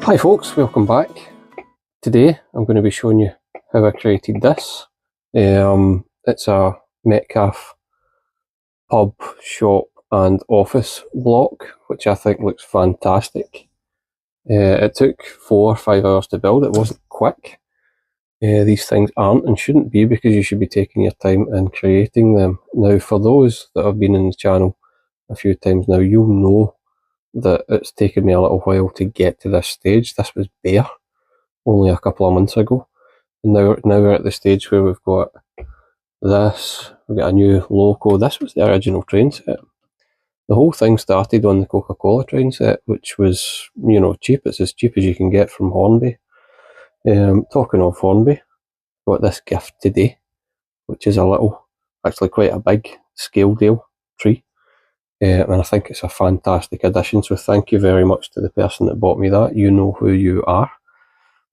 Hi folks, welcome back. Today I'm going to be showing you how I created this. It's a Metcalfe Pub, Shop and Office block, which I think looks fantastic. It took 4 or 5 hours to build. It wasn't quick. These things aren't and shouldn't be, because you should be taking your time in creating them. Now, for those that have been in the channel a few times now, you'll know that it's taken me a little while to get to this stage. This was bare only a couple of months ago, and now we're at the stage where we've got this, we've got a new logo. This was the original train set. The whole thing started on the Coca-Cola train set, which was, you know, cheap. It's as cheap as you can get from Hornby. Talking of Hornby, got this gift today, which is a little, actually quite a big scale deal tree. And I think it's a fantastic addition, so thank you very much to the person that bought me that. You know who you are.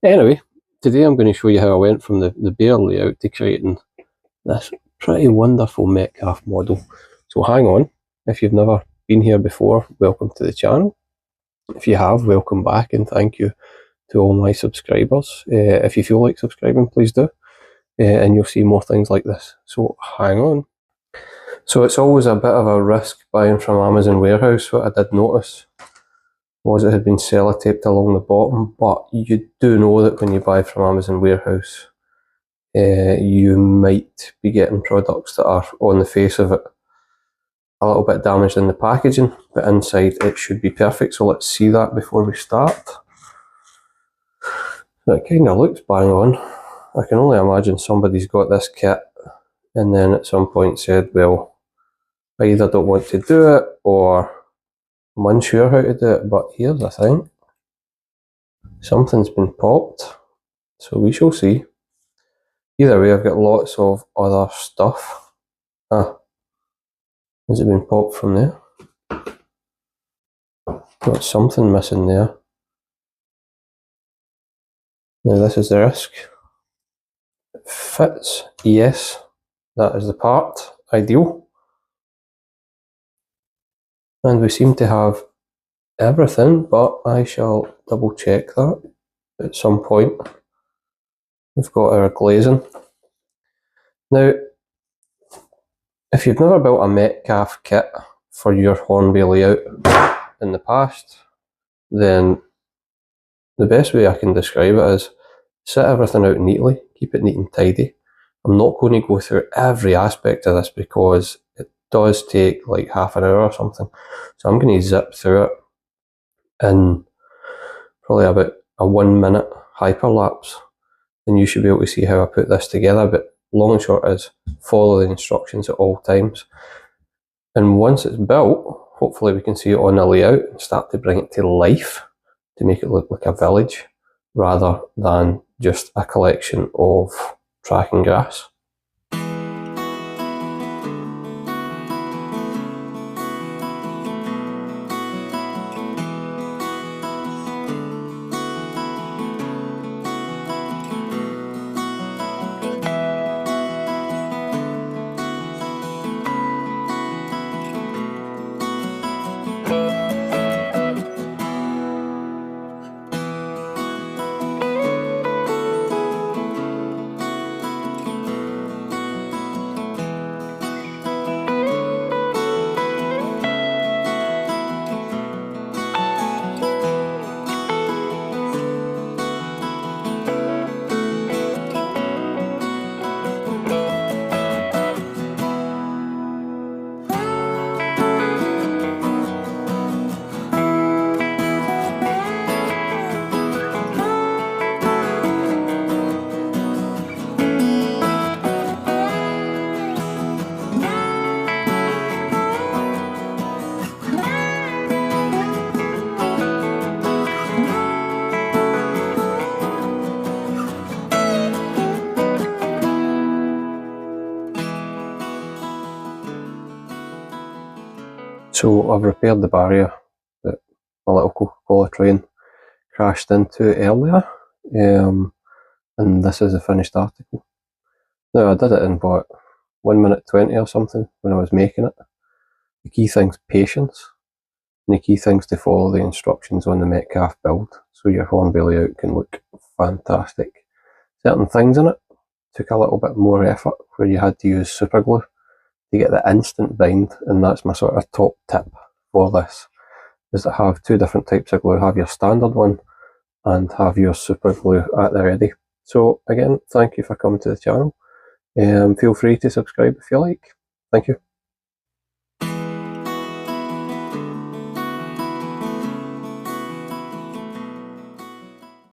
Anyway, today I'm going to show you how I went from the bare layout to creating this pretty wonderful Metcalfe model. So hang on, if you've never been here before, welcome to the channel. If you have, welcome back, and thank you to all my subscribers. If you feel like subscribing, please do, and you'll see more things like this. So hang on. So it's always a bit of a risk buying from Amazon warehouse. What I did notice was it had been sellotaped along the bottom, but you do know that when you buy from Amazon warehouse, you might be getting products that are on the face of it a little bit damaged in the packaging, but inside it should be perfect. So let's see that before we start. It kind of looks bang on. I can only imagine somebody's got this kit and then at some point said, well, I either don't want to do it or I'm unsure how to do it. But here's the thing, something's been popped, so we shall see. Either way, I've got lots of other stuff. Has it been popped from there? Got something missing there. Now this is the risk. It fits, yes, that is the part, ideal. And we seem to have everything, but I shall double check that at some point. We've got our glazing. Now, if you've never built a Metcalfe kit for your Hornby layout in the past, then the best way I can describe it is set everything out neatly, keep it neat and tidy. I'm not going to go through every aspect of this because it does take like half an hour or something. So I'm going to zip through it in probably about a 1 minute hyperlapse, and you should be able to see how I put this together. But long and short is, follow the instructions at all times. And once it's built, hopefully we can see it on the layout and start to bring it to life to make it look like a village rather than just a collection of track and grass. So I've repaired the barrier that my little Coca-Cola train crashed into earlier, and this is the finished article. Now I did it in what, 1 minute 20 or something when I was making it. The key thing's patience. And the key things to follow the instructions on the Metcalfe build, so your Hornby layout can look fantastic. Certain things in it took a little bit more effort, where you had to use super glue to get the instant bind, and that's my sort of top tip for this, is to have two different types of glue. Have your standard one and have your super glue at the ready. So again, thank you for coming to the channel. Feel free to subscribe if you like. Thank you.